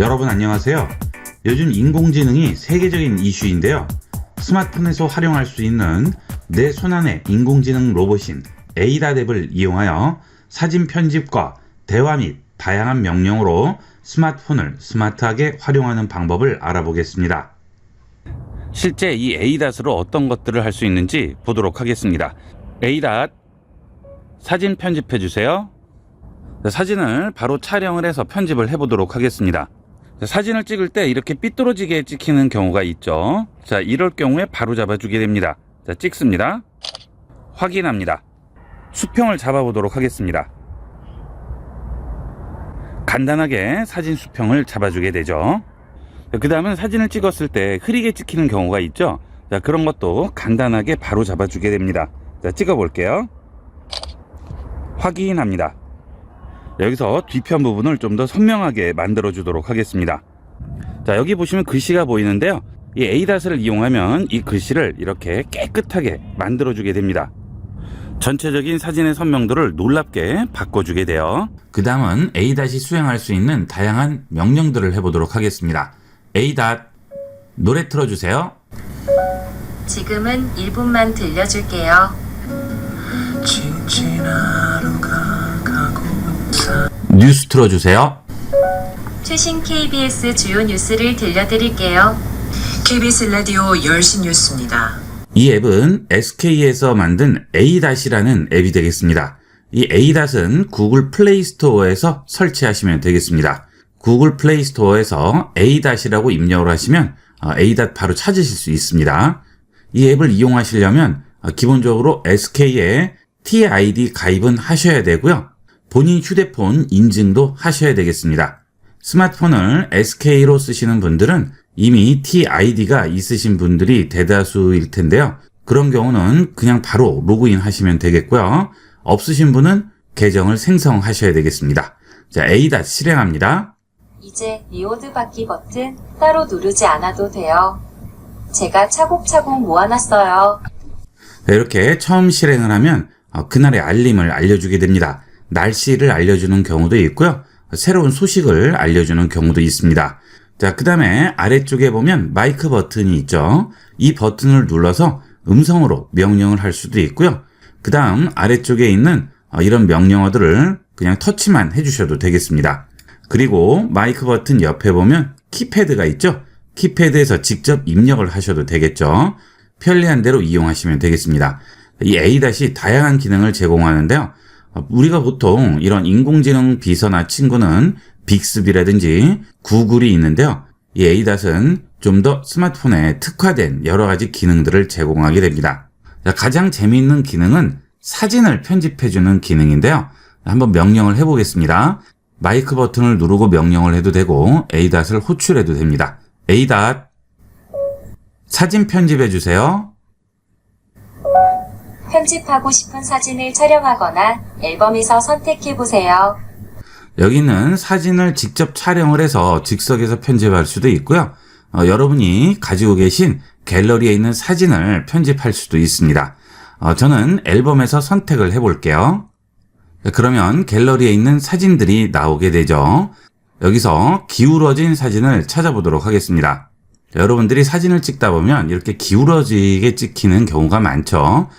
여러분 안녕하세요. 요즘 인공지능이 세계적인 이슈인데요. 스마트폰에서 활용할 수 있는 내 손안의 인공지능 로봇인 에이다 앱을 이용하여 사진 편집과 대화 및 다양한 명령으로 스마트폰을 스마트하게 활용하는 방법을 알아보겠습니다. 실제 이 에이닷으로 어떤 것들을 할 수 있는지 보도록 하겠습니다. 에이닷 사진 편집해 주세요. 사진을 바로 촬영을 해서 편집을 해 보도록 하겠습니다. 사진을 찍을 때 이렇게 삐뚤어지게 찍히는 경우가 있죠. 자, 이럴 경우에 바로 잡아주게 됩니다. 자, 찍습니다. 확인합니다. 수평을 잡아보도록 하겠습니다. 간단하게 사진 수평을 잡아주게 되죠. 그 다음은 사진을 찍었을 때 흐리게 찍히는 경우가 있죠. 자, 그런 것도 간단하게 바로 잡아주게 됩니다. 자, 찍어볼게요. 확인합니다. 여기서 뒤편 부분을 좀 더 선명하게 만들어 주도록 하겠습니다. 자, 여기 보시면 글씨가 보이는데요. 이 에이닷을 이용하면 이 글씨를 이렇게 깨끗하게 만들어 주게 됩니다. 전체적인 사진의 선명도를 놀랍게 바꿔주게 돼요. 그 다음은 에이닷이 수행할 수 있는 다양한 명령들을 해보도록 하겠습니다. 에이닷 노래 틀어주세요. 지금은 1분만 들려줄게요. 뉴스 틀어주세요. 최신 KBS 주요 뉴스를 들려드릴게요. KBS 라디오 10시 뉴스입니다. 이 앱은 SK에서 만든 에이닷이라는 앱이 되겠습니다. 이 에이닷은 구글 플레이 스토어에서 설치하시면 되겠습니다. 구글 플레이 스토어에서 에이닷이라고 입력을 하시면 에이닷 바로 찾으실 수 있습니다. 이 앱을 이용하시려면 기본적으로 SK에 TID 가입은 하셔야 되고요. 본인 휴대폰 인증도 하셔야 되겠습니다. 스마트폰을 SK로 쓰시는 분들은 이미 TID가 있으신 분들이 대다수일 텐데요. 그런 경우는 그냥 바로 로그인 하시면 되겠고요. 없으신 분은 계정을 생성하셔야 되겠습니다. 자, 에이닷 실행합니다. 이제 리오드 받기 버튼 따로 누르지 않아도 돼요. 제가 차곡차곡 모아놨어요. 자, 이렇게 처음 실행을 하면 그날의 알림을 알려주게 됩니다. 날씨를 알려주는 경우도 있고요. 새로운 소식을 알려주는 경우도 있습니다. 자, 그 다음에 아래쪽에 보면 마이크 버튼이 있죠. 이 버튼을 눌러서 음성으로 명령을 할 수도 있고요. 그 다음 아래쪽에 있는 이런 명령어들을 그냥 터치만 해주셔도 되겠습니다. 그리고 마이크 버튼 옆에 보면 키패드가 있죠. 키패드에서 직접 입력을 하셔도 되겠죠. 편리한 대로 이용하시면 되겠습니다. 이 에이닷이 다양한 기능을 제공하는데요. 우리가 보통 이런 인공지능 비서나 친구는 빅스비라든지 구글이 있는데요. 이 에이닷은 좀 더 스마트폰에 특화된 여러 가지 기능들을 제공하게 됩니다. 가장 재미있는 기능은 사진을 편집해주는 기능인데요. 한번 명령을 해보겠습니다. 마이크 버튼을 누르고 명령을 해도 되고 에이닷을 호출해도 됩니다. 에이닷 사진 편집해주세요. 편집하고 싶은 사진을 촬영하거나 앨범에서 선택해보세요. 여기는 사진을 직접 촬영을 해서 즉석에서 편집할 수도 있고요. 여러분이 가지고 계신 갤러리에 있는 사진을 편집할 수도 있습니다. 저는 앨범에서 선택을 해볼게요. 그러면 갤러리에 있는 사진들이 나오게 되죠. 여기서 기울어진 사진을 찾아보도록 하겠습니다. 여러분들이 사진을 찍다 보면 이렇게 기울어지게 찍히는 경우가 많죠.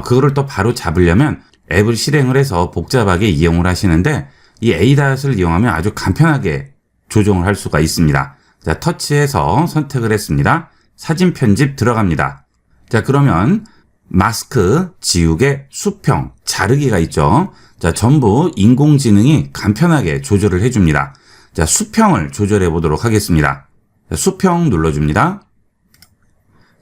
그거를 또 바로 잡으려면 앱을 실행을 해서 복잡하게 이용을 하시는데 이 에이닷을 이용하면 아주 간편하게 조정을 할 수가 있습니다. 자, 터치해서 선택을 했습니다. 사진 편집 들어갑니다. 자, 그러면 마스크, 지우개, 수평, 자르기가 있죠. 자, 전부 인공지능이 간편하게 조절을 해줍니다. 자, 수평을 조절해 보도록 하겠습니다. 자, 수평 눌러줍니다.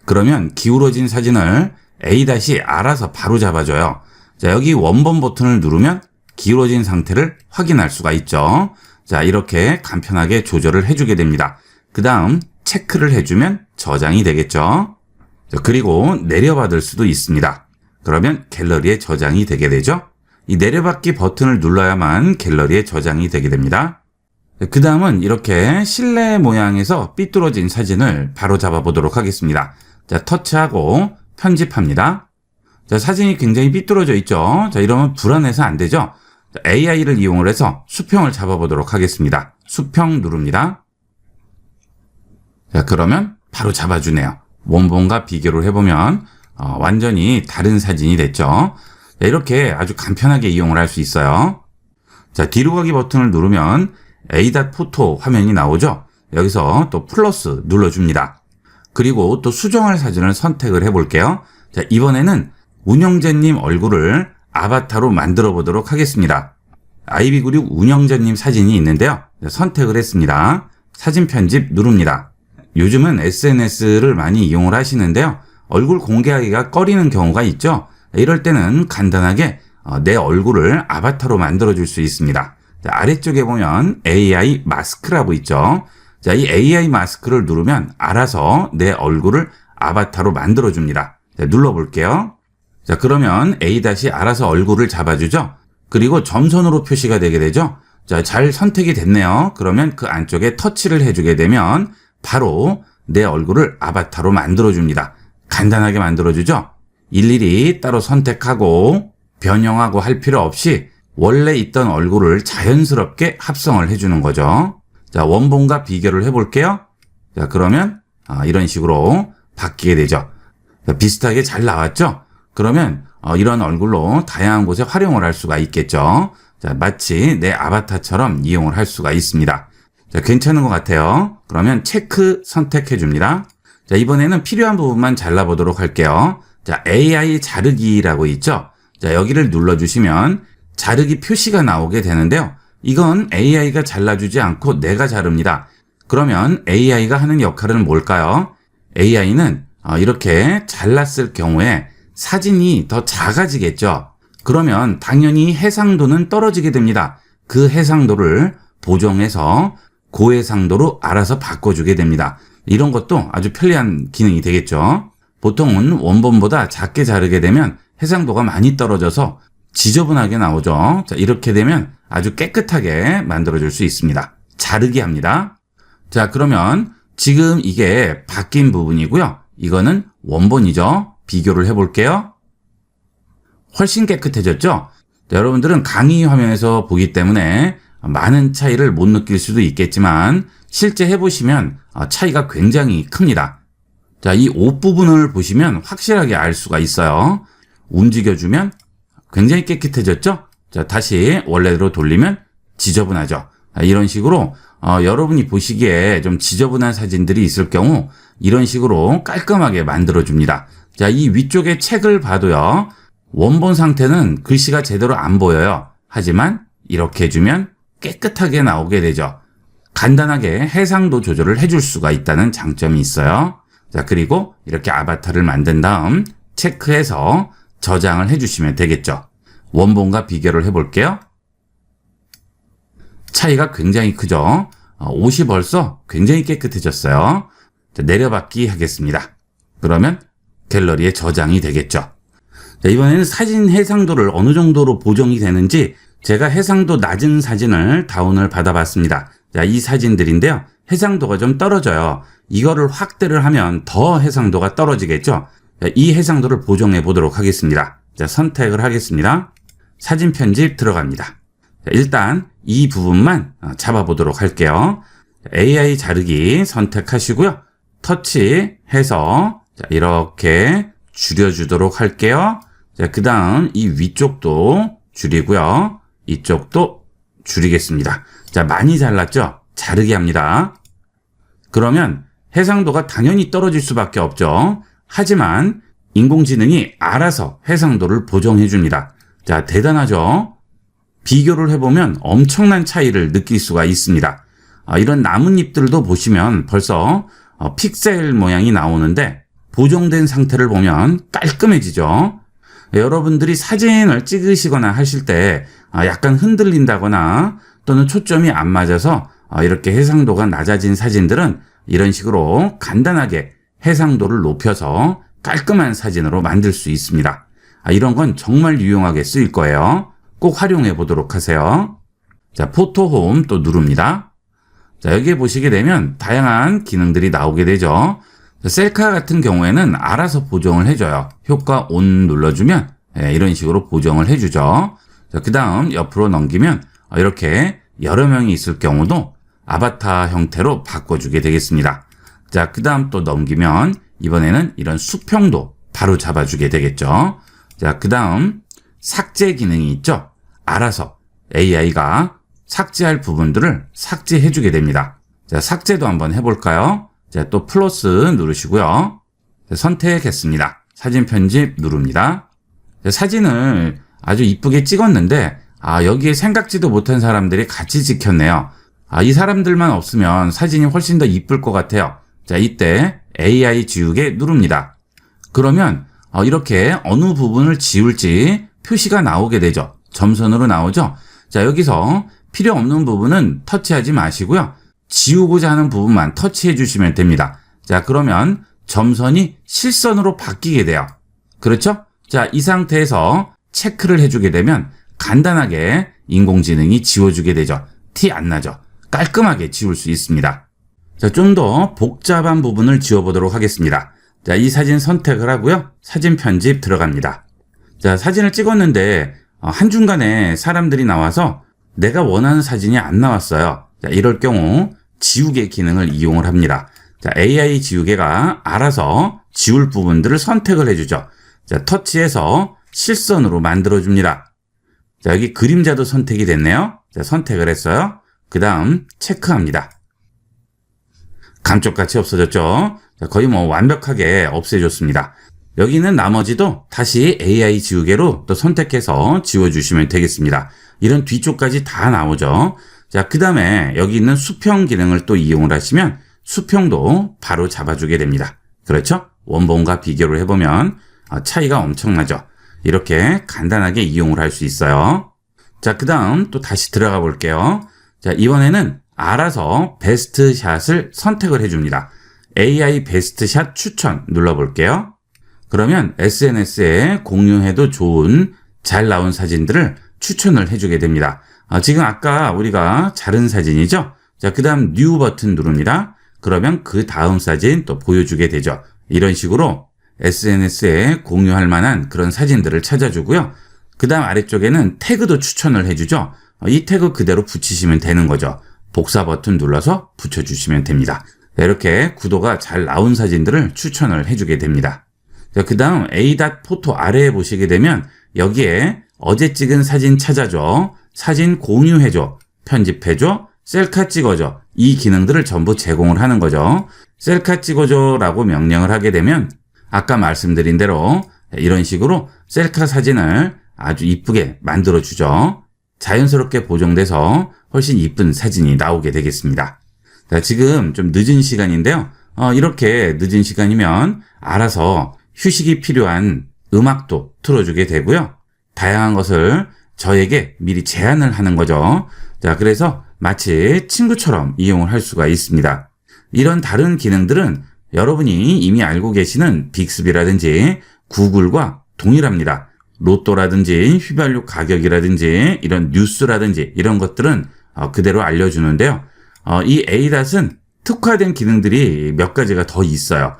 그러면 기울어진 사진을 에이닷이 알아서 바로 잡아줘요. 자, 여기 원본 버튼을 누르면 기울어진 상태를 확인할 수가 있죠. 자, 이렇게 간편하게 조절을 해주게 됩니다. 그 다음 체크를 해주면 저장이 되겠죠. 자, 그리고 내려받을 수도 있습니다. 그러면 갤러리에 저장이 되게 되죠. 이 내려받기 버튼을 눌러야만 갤러리에 저장이 되게 됩니다. 그 다음은 이렇게 실내 모양에서 삐뚤어진 사진을 바로 잡아 보도록 하겠습니다. 자, 터치하고 편집합니다. 자, 사진이 굉장히 삐뚤어져 있죠. 자, 이러면 불안해서 안 되죠. AI를 이용을 해서 수평을 잡아보도록 하겠습니다. 수평 누릅니다. 자, 그러면 바로 잡아주네요. 원본과 비교를 해보면 완전히 다른 사진이 됐죠. 자, 이렇게 아주 간편하게 이용을 할 수 있어요. 자, 뒤로 가기 버튼을 누르면 A.Photo 화면이 나오죠. 여기서 또 플러스 눌러줍니다. 그리고 또 수정할 사진을 선택을 해볼게요. 자, 이번에는 운영자님 얼굴을 아바타로 만들어 보도록 하겠습니다. 아이비그룹 운영자님 사진이 있는데요. 선택을 했습니다. 사진 편집 누릅니다. 요즘은 SNS를 많이 이용을 하시는데요. 얼굴 공개하기가 꺼리는 경우가 있죠. 이럴 때는 간단하게 내 얼굴을 아바타로 만들어 줄 수 있습니다. 자, 아래쪽에 보면 AI 마스크라고 있죠. 자, 이 AI 마스크를 누르면 알아서 내 얼굴을 아바타로 만들어 줍니다. 자, 눌러볼게요. 자, 그러면 A- 알아서 얼굴을 잡아주죠. 그리고 점선으로 표시가 되게 되죠. 자, 잘 선택이 됐네요. 그러면 그 안쪽에 터치를 해주게 되면 바로 내 얼굴을 아바타로 만들어줍니다. 간단하게 만들어주죠. 일일이 따로 선택하고 변형하고 할 필요 없이 원래 있던 얼굴을 자연스럽게 합성을 해주는 거죠. 자, 원본과 비교를 해볼게요. 자, 그러면 이런 식으로 바뀌게 되죠. 자, 비슷하게 잘 나왔죠? 그러면 이런 얼굴로 다양한 곳에 활용을 할 수가 있겠죠. 자, 마치 내 아바타처럼 이용을 할 수가 있습니다. 자, 괜찮은 것 같아요. 그러면 체크 선택해 줍니다. 자, 이번에는 필요한 부분만 잘라보도록 할게요. 자, AI 자르기라고 있죠. 자, 여기를 눌러주시면 자르기 표시가 나오게 되는데요. 이건 AI가 잘라주지 않고 내가 자릅니다. 그러면 AI가 하는 역할은 뭘까요? AI는 이렇게 잘랐을 경우에 사진이 더 작아지겠죠. 그러면 당연히 해상도는 떨어지게 됩니다. 그 해상도를 보정해서 고해상도로 알아서 바꿔주게 됩니다. 이런 것도 아주 편리한 기능이 되겠죠. 보통은 원본보다 작게 자르게 되면 해상도가 많이 떨어져서 지저분하게 나오죠. 자, 이렇게 되면 아주 깨끗하게 만들어줄 수 있습니다. 자르기 합니다. 자, 그러면 지금 이게 바뀐 부분이고요. 이거는 원본이죠. 비교를 해볼게요. 훨씬 깨끗해졌죠? 자, 여러분들은 강의 화면에서 보기 때문에 많은 차이를 못 느낄 수도 있겠지만 실제 해보시면 차이가 굉장히 큽니다. 자, 이 옷 부분을 보시면 확실하게 알 수가 있어요. 움직여주면 굉장히 깨끗해졌죠? 자, 다시 원래대로 돌리면 지저분하죠. 이런 식으로 여러분이 보시기에 좀 지저분한 사진들이 있을 경우 이런 식으로 깔끔하게 만들어줍니다. 자, 이 위쪽에 책을 봐도요. 원본 상태는 글씨가 제대로 안 보여요. 하지만 이렇게 해주면 깨끗하게 나오게 되죠. 간단하게 해상도 조절을 해줄 수가 있다는 장점이 있어요. 자, 그리고 이렇게 아바타를 만든 다음 체크해서 저장을 해주시면 되겠죠. 원본과 비교를 해볼게요. 차이가 굉장히 크죠. 옷이 벌써 굉장히 깨끗해졌어요. 자, 내려받기 하겠습니다. 그러면 갤러리에 저장이 되겠죠. 자, 이번에는 사진 해상도를 어느 정도로 보정이 되는지 제가 해상도 낮은 사진을 다운을 받아봤습니다. 자, 이 사진들인데요. 해상도가 좀 떨어져요. 이거를 확대를 하면 더 해상도가 떨어지겠죠. 자, 이 해상도를 보정해 보도록 하겠습니다. 자, 선택을 하겠습니다. 사진 편집 들어갑니다. 자, 일단 이 부분만 잡아보도록 할게요. AI 자르기 선택하시고요. 터치해서 자, 이렇게 줄여주도록 할게요. 자, 그 다음 이 위쪽도 줄이고요. 이쪽도 줄이겠습니다. 자, 많이 잘랐죠? 자르기 합니다. 그러면 해상도가 당연히 떨어질 수밖에 없죠. 하지만 인공지능이 알아서 해상도를 보정해 줍니다. 자, 대단하죠? 비교를 해보면 엄청난 차이를 느낄 수가 있습니다. 이런 나뭇잎들도 보시면 벌써 픽셀 모양이 나오는데 보정된 상태를 보면 깔끔해지죠. 여러분들이 사진을 찍으시거나 하실 때 약간 흔들린다거나 또는 초점이 안 맞아서 이렇게 해상도가 낮아진 사진들은 이런 식으로 간단하게 해상도를 높여서 깔끔한 사진으로 만들 수 있습니다. 이런 건 정말 유용하게 쓰일 거예요. 꼭 활용해 보도록 하세요. 자, 포토홈 또 누릅니다. 자, 여기에 보시게 되면 다양한 기능들이 나오게 되죠. 셀카 같은 경우에는 알아서 보정을 해줘요. 효과 ON 눌러주면 이런 식으로 보정을 해주죠. 자, 그 다음 옆으로 넘기면 이렇게 여러 명이 있을 경우도 아바타 형태로 바꿔주게 되겠습니다. 자, 그 다음 또 넘기면 이번에는 이런 수평도 바로 잡아주게 되겠죠. 자, 그 다음 삭제 기능이 있죠. 알아서 AI가 삭제할 부분들을 삭제해주게 됩니다. 자, 삭제도 한번 해볼까요? 자, 또 플러스 누르시고요. 자, 선택했습니다. 사진 편집 누릅니다. 자, 사진을 아주 이쁘게 찍었는데 여기에 생각지도 못한 사람들이 같이 찍혔네요. 이 사람들만 없으면 사진이 훨씬 더 이쁠 것 같아요. 자, 이때 AI 지우개 누릅니다. 그러면 이렇게 어느 부분을 지울지 표시가 나오게 되죠. 점선으로 나오죠. 자, 여기서 필요 없는 부분은 터치하지 마시고요. 지우고자 하는 부분만 터치해 주시면 됩니다. 자, 그러면 점선이 실선으로 바뀌게 돼요. 그렇죠? 자, 이 상태에서 체크를 해주게 되면 간단하게 인공지능이 지워주게 되죠. 티 안 나죠? 깔끔하게 지울 수 있습니다. 자, 좀 더 복잡한 부분을 지워보도록 하겠습니다. 자, 이 사진 선택을 하고요. 사진 편집 들어갑니다. 자, 사진을 찍었는데 한중간에 사람들이 나와서 내가 원하는 사진이 안 나왔어요. 자, 이럴 경우 지우개 기능을 이용을 합니다. 자, AI 지우개가 알아서 지울 부분들을 선택을 해주죠. 자, 터치해서 실선으로 만들어줍니다. 자, 여기 그림자도 선택이 됐네요. 자, 선택을 했어요. 그 다음 체크합니다. 감쪽같이 없어졌죠. 자, 거의 완벽하게 없애줬습니다. 여기는 나머지도 다시 AI 지우개로 또 선택해서 지워주시면 되겠습니다. 이런 뒤쪽까지 다 나오죠. 자, 그 다음에 여기 있는 수평 기능을 또 이용을 하시면 수평도 바로 잡아주게 됩니다. 그렇죠? 원본과 비교를 해보면 차이가 엄청나죠. 이렇게 간단하게 이용을 할 수 있어요. 자, 그 다음 또 다시 들어가 볼게요. 자, 이번에는 알아서 베스트 샷을 선택을 해줍니다. AI 베스트 샷 추천 눌러볼게요. 그러면 SNS에 공유해도 좋은 잘 나온 사진들을 추천을 해주게 됩니다. 지금 아까 우리가 자른 사진이죠? 자, 그 다음 뉴 버튼 누릅니다. 그러면 그 다음 사진 또 보여주게 되죠. 이런 식으로 SNS에 공유할 만한 그런 사진들을 찾아주고요. 그 다음 아래쪽에는 태그도 추천을 해주죠. 이 태그 그대로 붙이시면 되는 거죠. 복사 버튼 눌러서 붙여주시면 됩니다. 이렇게 구도가 잘 나온 사진들을 추천을 해주게 됩니다. 그 다음 A.포토 아래에 보시게 되면 여기에 어제 찍은 사진 찾아줘, 사진 공유해줘, 편집해줘, 셀카 찍어줘, 이 기능들을 전부 제공을 하는 거죠. 셀카 찍어줘 라고 명령을 하게 되면 아까 말씀드린 대로 이런 식으로 셀카 사진을 아주 이쁘게 만들어주죠. 자연스럽게 보정돼서 훨씬 이쁜 사진이 나오게 되겠습니다. 자, 지금 좀 늦은 시간인데요. 이렇게 늦은 시간이면 알아서 휴식이 필요한 음악도 틀어주게 되고요. 다양한 것을 저에게 미리 제안을 하는 거죠. 자, 그래서 마치 친구처럼 이용을 할 수가 있습니다. 이런 다른 기능들은 여러분이 이미 알고 계시는 빅스비라든지 구글과 동일합니다. 로또라든지 휘발유 가격이라든지 이런 뉴스라든지 이런 것들은 그대로 알려주는데요. 이 A.은 특화된 기능들이 몇 가지가 더 있어요.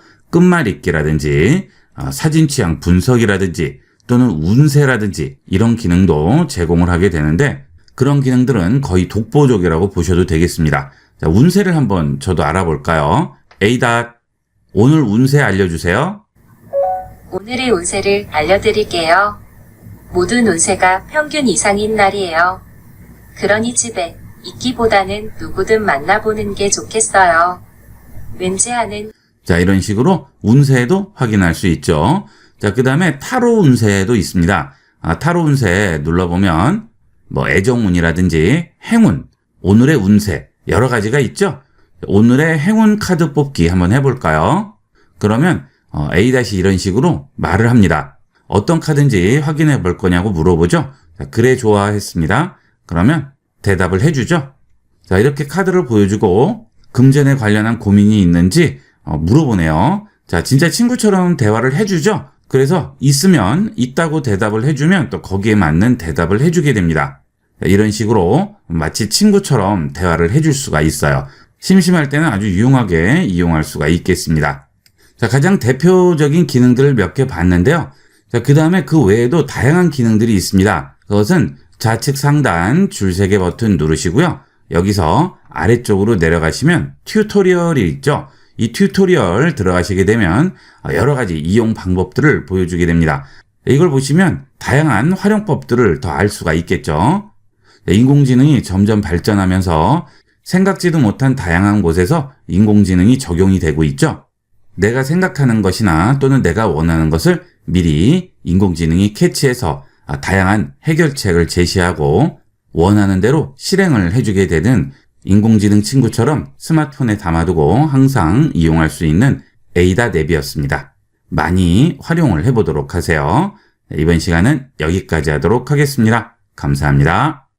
끝말잇기라든지 사진 취향 분석이라든지 또는 운세라든지 이런 기능도 제공을 하게 되는데 그런 기능들은 거의 독보적이라고 보셔도 되겠습니다. 자, 운세를 한번 저도 알아볼까요? A. 오늘 운세 알려주세요. 오늘의 운세를 알려드릴게요. 모든 운세가 평균 이상인 날이에요. 그러니 집에 있기보다는 누구든 만나보는 게 좋겠어요. 왠지 아는. 자, 이런 식으로 운세도 확인할 수 있죠. 자, 그 다음에 타로 운세도 있습니다. 타로 운세 눌러보면 애정운이라든지 행운, 오늘의 운세 여러 가지가 있죠. 오늘의 행운 카드 뽑기 한번 해볼까요? 그러면 A- 이런 식으로 말을 합니다. 어떤 카드인지 확인해 볼 거냐고 물어보죠. 자, 그래 좋아했습니다. 그러면 대답을 해주죠. 자, 이렇게 카드를 보여주고 금전에 관련한 고민이 있는지 물어보네요. 자, 진짜 친구처럼 대화를 해주죠. 그래서 있으면 있다고 대답을 해주면 또 거기에 맞는 대답을 해주게 됩니다. 자, 이런 식으로 마치 친구처럼 대화를 해줄 수가 있어요. 심심할 때는 아주 유용하게 이용할 수가 있겠습니다. 자, 가장 대표적인 기능들을 몇 개 봤는데요. 자, 그 다음에 그 외에도 다양한 기능들이 있습니다. 그것은 좌측 상단 줄 3개 버튼 누르시고요. 여기서 아래쪽으로 내려가시면 튜토리얼이 있죠. 이 튜토리얼 들어가시게 되면 여러 가지 이용 방법들을 보여주게 됩니다. 이걸 보시면 다양한 활용법들을 더 알 수가 있겠죠. 인공지능이 점점 발전하면서 생각지도 못한 다양한 곳에서 인공지능이 적용이 되고 있죠. 내가 생각하는 것이나 또는 내가 원하는 것을 미리 인공지능이 캐치해서 다양한 해결책을 제시하고 원하는 대로 실행을 해주게 되는 인공지능 친구처럼 스마트폰에 담아두고 항상 이용할 수 있는 에이다 랩이었습니다. 많이 활용을 해보도록 하세요. 이번 시간은 여기까지 하도록 하겠습니다. 감사합니다.